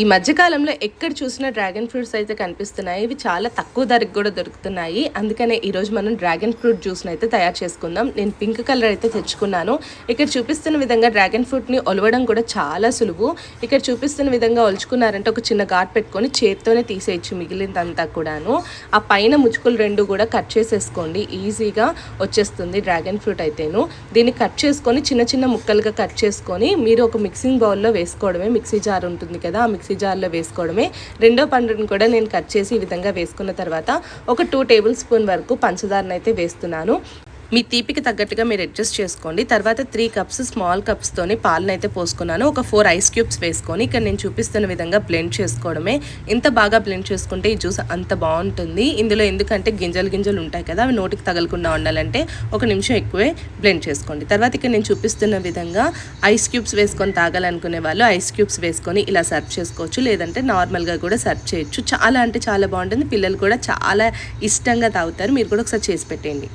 ఈ మధ్యకాలంలో ఎక్కడ చూసినా డ్రాగన్ ఫ్రూట్స్ అయితే కనిపిస్తున్నాయి. ఇవి చాలా తక్కువ ధరకు కూడా దొరుకుతున్నాయి. అందుకనే ఈరోజు మనం డ్రాగన్ ఫ్రూట్ జ్యూస్ని అయితే తయారు చేసుకుందాం. నేను పింక్ కలర్ అయితే తెచ్చుకున్నాను. ఇక్కడ చూపిస్తున్న విధంగా డ్రాగన్ ఫ్రూట్ని ఒలవడం కూడా చాలా సులువు. ఇక్కడ చూపిస్తున్న విధంగా ఒలుచుకున్నారంటే ఒక చిన్న ఘాట్ పెట్టుకొని చేత్తోనే తీసేయచ్చు మిగిలిందంతా కూడాను. ఆ పైన ముచ్చుకులు రెండు కూడా కట్ చేసేసుకోండి. ఈజీగా వచ్చేస్తుంది డ్రాగన్ ఫ్రూట్ అయితేను. దీన్ని కట్ చేసుకొని చిన్న చిన్న ముక్కలుగా కట్ చేసుకొని మీరు ఒక మిక్సింగ్ బౌల్లో వేసుకోవడమే. మిక్సీ జార్ ఉంటుంది కదా, ఆ మిక్సీ జార్లో వేసుకోవడమే. రెండో పండుని కూడా నేను కట్ చేసి ఈ విధంగా వేసుకున్న తర్వాత ఒక 2 టేబుల్ స్పూన్ వరకు పంచదారను అయితే వేస్తున్నాను. మీ తీపికి తగ్గట్టుగా మీరు అడ్జస్ట్ చేసుకోండి. తర్వాత 3 కప్స్ స్మాల్ కప్స్తోని పాలను అయితే పోసుకున్నాను. ఒక 4 ఐస్ క్యూబ్స్ వేసుకొని ఇక్కడ నేను చూపిస్తున్న విధంగా బ్లెండ్ చేసుకోవడమే. ఎంత బాగా బ్లెండ్ చేసుకుంటే ఈ జ్యూస్ అంత బాగుంటుంది. ఇందులో ఎందుకంటే గింజలు ఉంటాయి కదా, అవి నోటికి తగలకుండా ఉండాలంటే 1 నిమిషం ఎక్కువే బ్లెండ్ చేసుకోండి. తర్వాత ఇక్కడ నేను చూపిస్తున్న విధంగా ఐస్ క్యూబ్స్ వేసుకొని తాగాలనుకునే వాళ్ళు ఐస్ క్యూబ్స్ వేసుకొని ఇలా సర్వ్ చేసుకోవచ్చు. లేదంటే నార్మల్గా కూడా సర్వ్ చేయొచ్చు. చాలా అంటే చాలా బాగుంటుంది. పిల్లలు కూడా చాలా ఇష్టంగా తాగుతారు. మీరు కూడా ఒకసారి చేసి పెట్టండి.